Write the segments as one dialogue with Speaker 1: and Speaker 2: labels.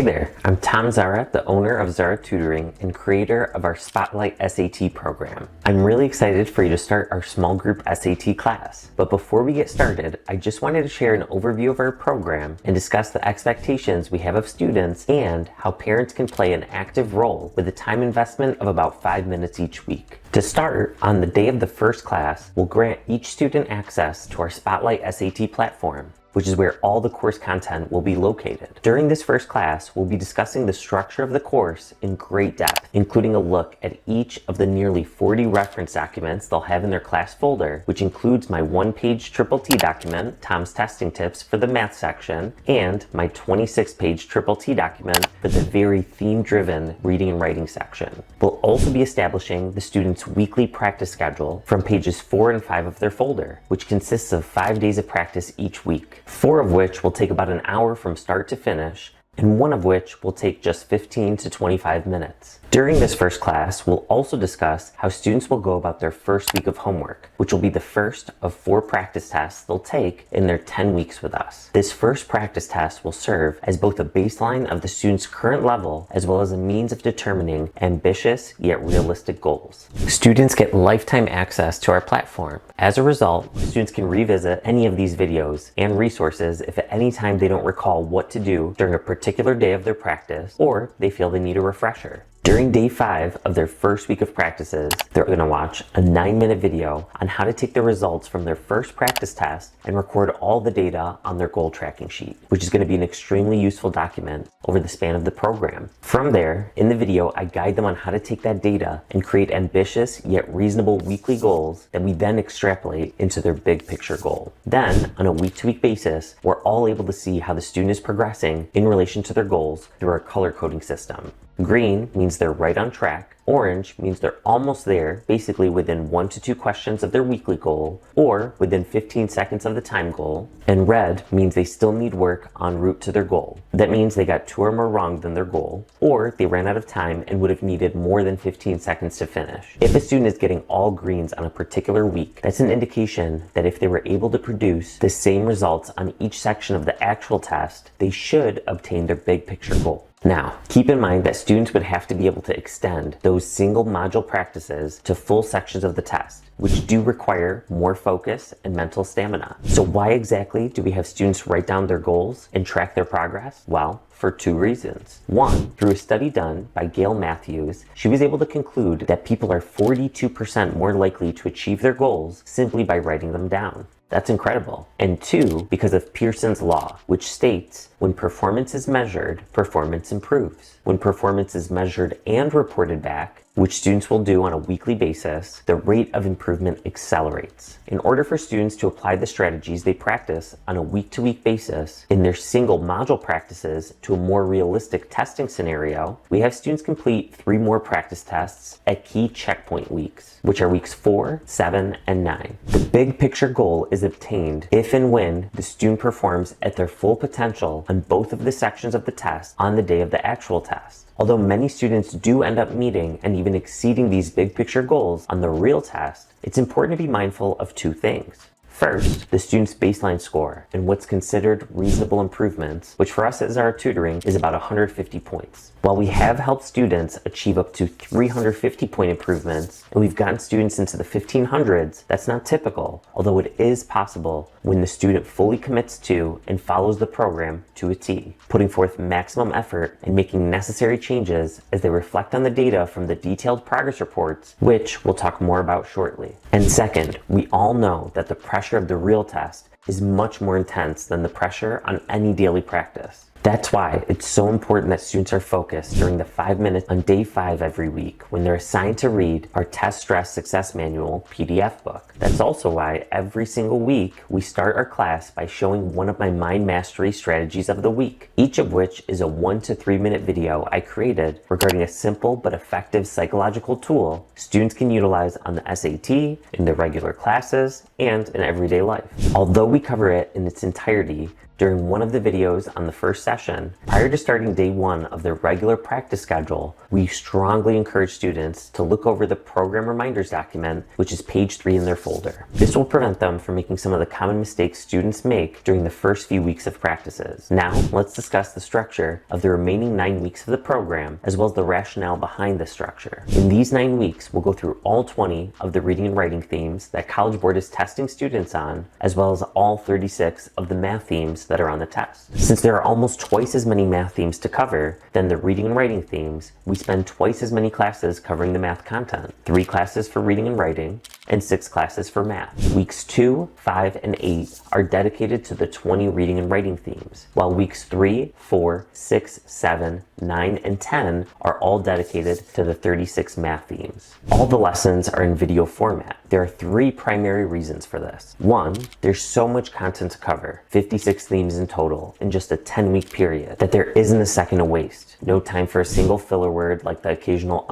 Speaker 1: Hi there, I'm Tom Zara, the owner of Zara Tutoring and creator of our Spotlight SAT program. I'm really excited for you to start our small group SAT class. But before we get started, I just wanted to share an overview of our program and discuss the expectations we have of students and how parents can play an active role with a time investment of about 5 minutes each week. To start, on the day of the first class, we'll grant each student access to our Spotlight SAT platform, which is where all the course content will be located. During this first class, we'll be discussing the structure of the course in great depth, including a look at each of the nearly 40 reference documents they'll have in their class folder, which includes my one-page Triple T document, Tom's Testing Tips for the math section, and my 26-page Triple T document for the very theme-driven reading and writing section. We'll also be establishing the students' weekly practice schedule from pages 4 and 5 of their folder, which consists of 5 days of practice each week. 4 of which will take about an hour from start to finish, and 1 of which will take just 15 to 25 minutes. During this first class, we'll also discuss how students will go about their first week of homework, which will be the first of 4 practice tests they'll take in their 10 weeks with us. This first practice test will serve as both a baseline of the student's current level as well as a means of determining ambitious yet realistic goals. Students get lifetime access to our platform. As a result, students can revisit any of these videos and resources if at any time they don't recall what to do during a particular day of their practice or they feel they need a refresher. During day 5 of their first week of practices, they're going to watch a 9-minute video on how to take the results from their first practice test and record all the data on their goal tracking sheet, which is going to be an extremely useful document over the span of the program. From there, in the video, I guide them on how to take that data and create ambitious yet reasonable weekly goals that we then extrapolate into their big picture goal. Then, on a week-to-week basis, we're all able to see how the student is progressing in relation to their goals through our color coding system. Green means they're right on track. Orange means they're almost there, basically within 1 to 2 questions of their weekly goal, or within 15 seconds of the time goal. And red means they still need work en route to their goal. That means they got 2 or more wrong than their goal, or they ran out of time and would have needed more than 15 seconds to finish. If a student is getting all greens on a particular week, that's an indication that if they were able to produce the same results on each section of the actual test, they should obtain their big picture goal. Now, keep in mind that students would have to be able to extend those single module practices to full sections of the test, which do require more focus and mental stamina. So why exactly do we have students write down their goals and track their progress? Well, for 2 reasons. 1, through a study done by Gail Matthews, she was able to conclude that people are 42% more likely to achieve their goals simply by writing them down. That's incredible. And 2, because of Pearson's law, which states when performance is measured, performance improves. When performance is measured and reported back, which students will do on a weekly basis, the rate of improvement accelerates. In order for students to apply the strategies they practice on a week-to-week basis in their single module practices to a more realistic testing scenario, we have students complete 3 more practice tests at key checkpoint weeks, which are weeks 4, 7, and 9. The big picture goal is obtained if and when the student performs at their full potential on both of the sections of the test on the day of the actual test. Although many students do end up meeting and even exceeding these big picture goals on the real test, it's important to be mindful of 2 things. First, the student's baseline score and what's considered reasonable improvements, which for us at Zara Tutoring is about 150 points. While we have helped students achieve up to 350 point improvements, and we've gotten students into the 1500s, that's not typical, although it is possible when the student fully commits to and follows the program to a T, putting forth maximum effort and making necessary changes as they reflect on the data from the detailed progress reports, which we'll talk more about shortly. And second, we all know that the pressure of the real test is much more intense than the pressure on any daily practice. That's why it's so important that students are focused during the 5 minutes on day 5 every week when they're assigned to read our Test Stress Success Manual PDF book. That's also why every single week we start our class by showing one of my mind mastery strategies of the week, each of which is a 1 to 3 minute video I created regarding a simple but effective psychological tool students can utilize on the SAT, in their regular classes, and in everyday life. Although we cover it in its entirety during one of the videos on the first session, prior to starting day one of their regular practice schedule, we strongly encourage students to look over the program reminders document, which is page 3 in their folder. This will prevent them from making some of the common mistakes students make during the first few weeks of practices. Now, let's discuss the structure of the remaining 9 weeks of the program, as well as the rationale behind the structure. In these 9 weeks, we'll go through all 20 of the reading and writing themes that College Board is testing students on, as well as all 36 of the math themes that are on the test. Since there are almost twice as many math themes to cover than the reading and writing themes, we spend twice as many classes covering the math content, 3 classes for reading and writing, and 6 classes for math. Weeks 2, 5, and 8 are dedicated to the 20 reading and writing themes, while weeks 3, 4, 6, 7, 9, and 10 are all dedicated to the 36 math themes. All the lessons are in video format. There are 3 primary reasons for this. 1, there's so much content to cover, 56 themes in total, in just a 10-week period, that there isn't a second to waste. No time for a single filler word like the occasional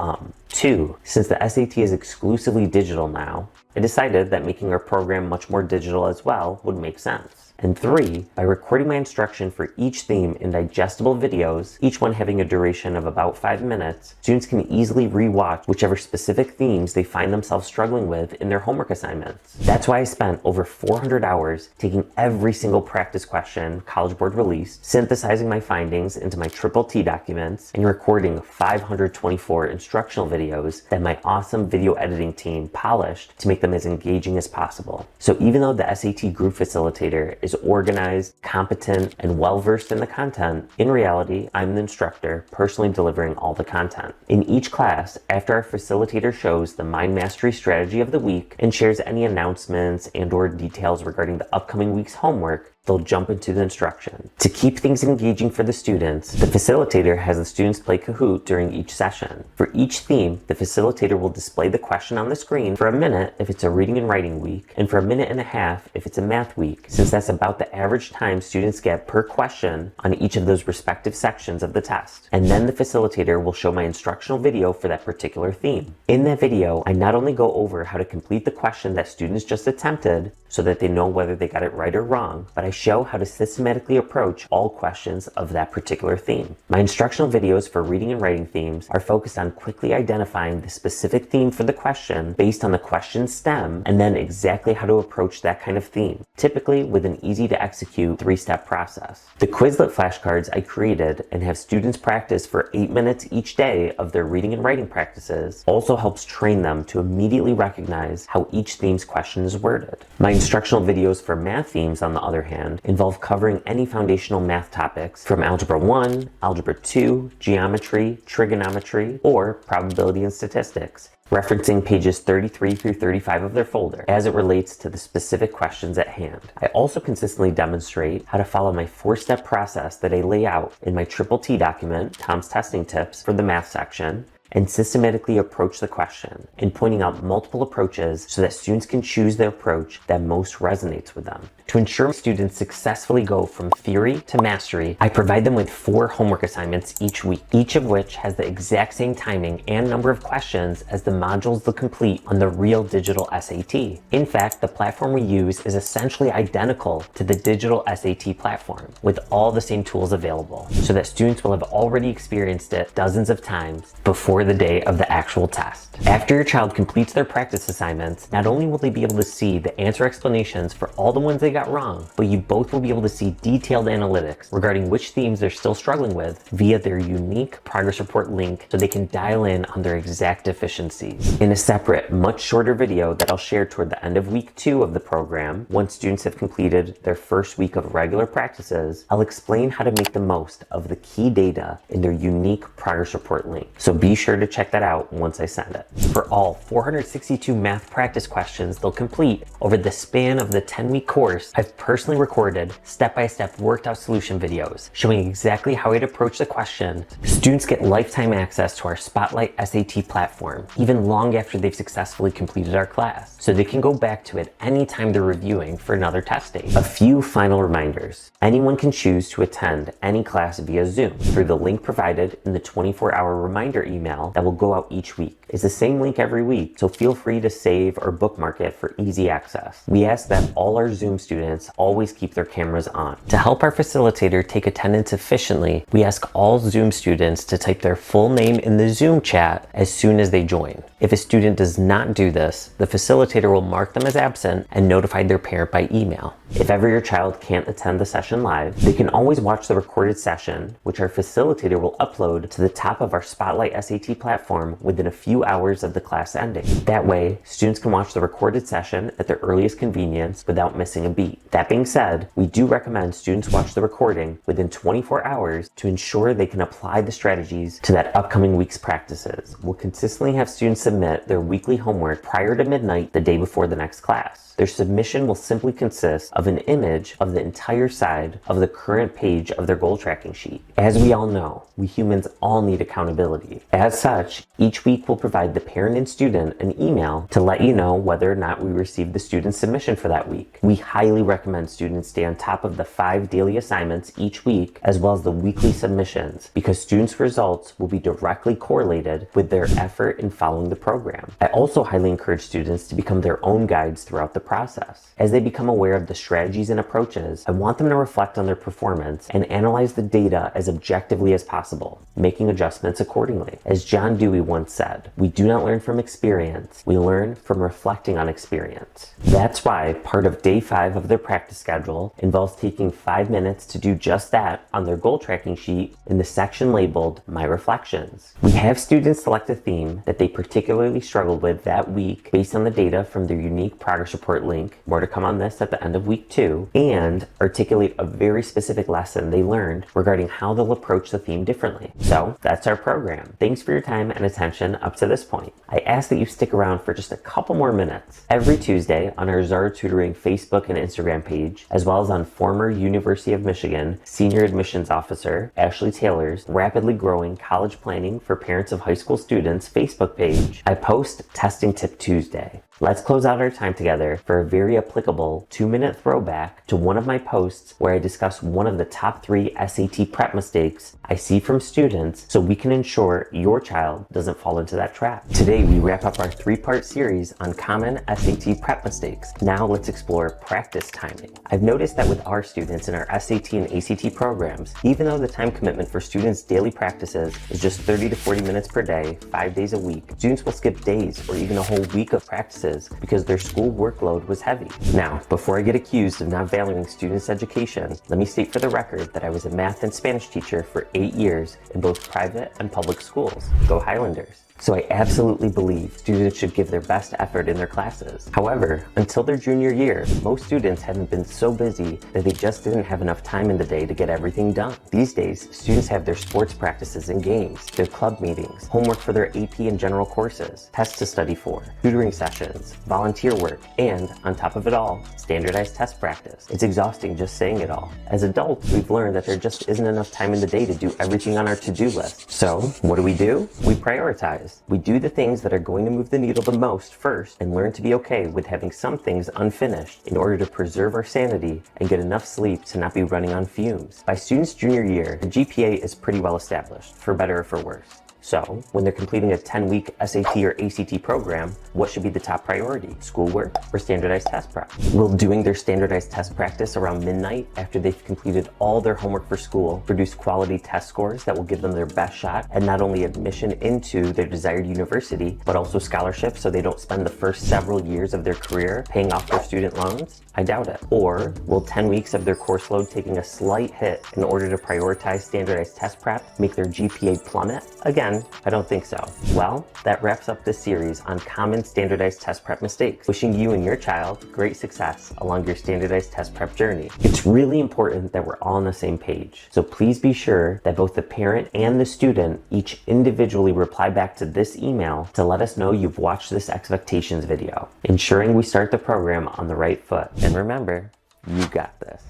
Speaker 1: 2, since the SAT is exclusively digital now, I decided that making our program much more digital as well would make sense. And 3, by recording my instruction for each theme in digestible videos, each one having a duration of about 5 minutes, students can easily re-watch whichever specific themes they find themselves struggling with in their homework assignments. That's why I spent over 400 hours taking every single practice question College Board released, synthesizing my findings into my Triple T documents, and recording 524 instructional videos that my awesome video editing team polished to make them as engaging as possible. So even though the SAT group facilitator is organized, competent, and well-versed in the content, in reality, I'm the instructor personally delivering all the content. In each class, after our facilitator shows the mind mastery strategy of the week and shares any announcements and/or details regarding the upcoming week's homework, they'll jump into the instruction. To keep things engaging for the students, the facilitator has the students play Kahoot during each session. For each theme, the facilitator will display the question on the screen for a minute if it's a reading and writing week, and for a minute and a half if it's a math week, since that's about the average time students get per question on each of those respective sections of the test. And then the facilitator will show my instructional video for that particular theme. In that video, I not only go over how to complete the question that students just attempted so that they know whether they got it right or wrong, but I show how to systematically approach all questions of that particular theme. My instructional videos for reading and writing themes are focused on quickly identifying the specific theme for the question based on the question's stem, and then exactly how to approach that kind of theme, typically with an easy to execute 3-step process. The Quizlet flashcards I created and have students practice for 8 minutes each day of their reading and writing practices also helps train them to immediately recognize how each theme's question is worded. My instructional videos for math themes, on the other hand, involve covering any foundational math topics from Algebra 1, Algebra 2, Geometry, Trigonometry, or Probability and Statistics, referencing pages 33 through 35 of their folder as it relates to the specific questions at hand. I also consistently demonstrate how to follow my 4-step process that I lay out in my Triple T document, Tom's Testing Tips, for the math section, and systematically approach the question, and pointing out multiple approaches so that students can choose the approach that most resonates with them. To ensure students successfully go from theory to mastery, I provide them with 4 homework assignments each week, each of which has the exact same timing and number of questions as the modules they'll complete on the real digital SAT. In fact, the platform we use is essentially identical to the digital SAT platform, with all the same tools available, so that students will have already experienced it dozens of times before the day of the actual test. After your child completes their practice assignments, not only will they be able to see the answer explanations for all the ones they got wrong, but you both will be able to see detailed analytics regarding which themes they're still struggling with via their unique progress report link, so they can dial in on their exact deficiencies. In a separate, much shorter video that I'll share toward the end of week 2 of the program, once students have completed their first week of regular practices, I'll explain how to make the most of the key data in their unique progress report link. So be sure to check that out once I send it. For all 462 math practice questions they'll complete over the span of the 10-week course, I've personally recorded step-by-step worked out solution videos showing exactly how I'd approach the question. Students get lifetime access to our Spotlight SAT platform, even long after they've successfully completed our class, so they can go back to it anytime they're reviewing for another test date. A few final reminders. Anyone can choose to attend any class via Zoom through the link provided in the 24-hour reminder email email that will go out each week. It's the same link every week, so feel free to save or bookmark it for easy access. We ask that all our Zoom students always keep their cameras on. To help our facilitator take attendance efficiently, we ask all Zoom students to type their full name in the Zoom chat as soon as they join. If a student does not do this, the facilitator will mark them as absent and notify their parent by email. If ever your child can't attend the session live, they can always watch the recorded session, which our facilitator will upload to the top of our Spotlight SAT platform within a few hours of the class ending. That way, students can watch the recorded session at their earliest convenience without missing a beat. That being said, we do recommend students watch the recording within 24 hours to ensure they can apply the strategies to that upcoming week's practices. We'll consistently have students submit their weekly homework prior to midnight the day before the next class. Their submission will simply consist of an image of the entire side of the current page of their goal tracking sheet. As we all know, we humans all need accountability. As such, each week we'll provide the parent and student an email to let you know whether or not we received the student's submission for that week. We highly recommend students stay on top of the 5 daily assignments each week, as well as the weekly submissions, because students' results will be directly correlated with their effort in following the program. I also highly encourage students to become their own guides throughout the process. As they become aware of the strategies and approaches, I want them to reflect on their performance and analyze the data as objectively as possible, making adjustments accordingly. As John Dewey once said, we do not learn from experience, we learn from reflecting on experience. That's why part of day 5 of their practice schedule involves taking 5 minutes to do just that on their goal tracking sheet in the section labeled My Reflections. We have students select a theme that they particularly struggled with that week based on the data from their unique progress report link, more to come on this at the end of week 2, and articulate a very specific lesson they learned regarding how they'll approach the theme differently. So that's our program. Thanks for your time and attention up to this point. I ask that you stick around for just a couple more minutes. Every Tuesday on our Zara Tutoring Facebook and Instagram page, as well as on former University of Michigan Senior Admissions Officer Ashley Taylor's rapidly growing college planning for parents of high school students Facebook page, I post Testing Tip Tuesday. Let's close out our time together for a very applicable 2-minute throwback to one of my posts where I discuss one of the top 3 SAT prep mistakes I see from students so we can ensure your child doesn't fall into that trap. Today we wrap up our 3-part series on common SAT prep mistakes. Now let's explore practice timing. I've noticed that with our students in our SAT and ACT programs, even though the time commitment for students' daily practices is just 30 to 40 minutes per day, 5 days a week, students will skip days or even a whole week of practices because their school workload was heavy. Now, before I get accused of not valuing students' education, let me state for the record that I was a math and Spanish teacher for 8 years in both private and public schools. Go Highlanders! So I absolutely believe students should give their best effort in their classes. However, until their junior year, most students haven't been so busy that they just didn't have enough time in the day to get everything done. These days, students have their sports practices and games, their club meetings, homework for their AP and general courses, tests to study for, tutoring sessions, volunteer work, and, on top of it all, standardized test practice. It's exhausting just saying it all. As adults, we've learned that there just isn't enough time in the day to do everything on our to-do list. So, what do? We prioritize. We do the things that are going to move the needle the most first and learn to be okay with having some things unfinished in order to preserve our sanity and get enough sleep to not be running on fumes. By students' junior year, the GPA is pretty well established, for better or for worse. So, when they're completing a 10-week SAT or ACT program, what should be the top priority? Schoolwork or standardized test prep? Will doing their standardized test practice around midnight after they've completed all their homework for school produce quality test scores that will give them their best shot at not only admission into their desired university, but also scholarships so they don't spend the first several years of their career paying off their student loans? I doubt it. Or will 10 weeks of their course load taking a slight hit in order to prioritize standardized test prep make their GPA plummet? Again, I don't think so. Well, that wraps up this series on common standardized test prep mistakes. Wishing you and your child great success along your standardized test prep journey. It's really important that we're all on the same page. So please be sure that both the parent and the student each individually reply back to this email to let us know you've watched this expectations video, ensuring we start the program on the right foot. And remember, you got this.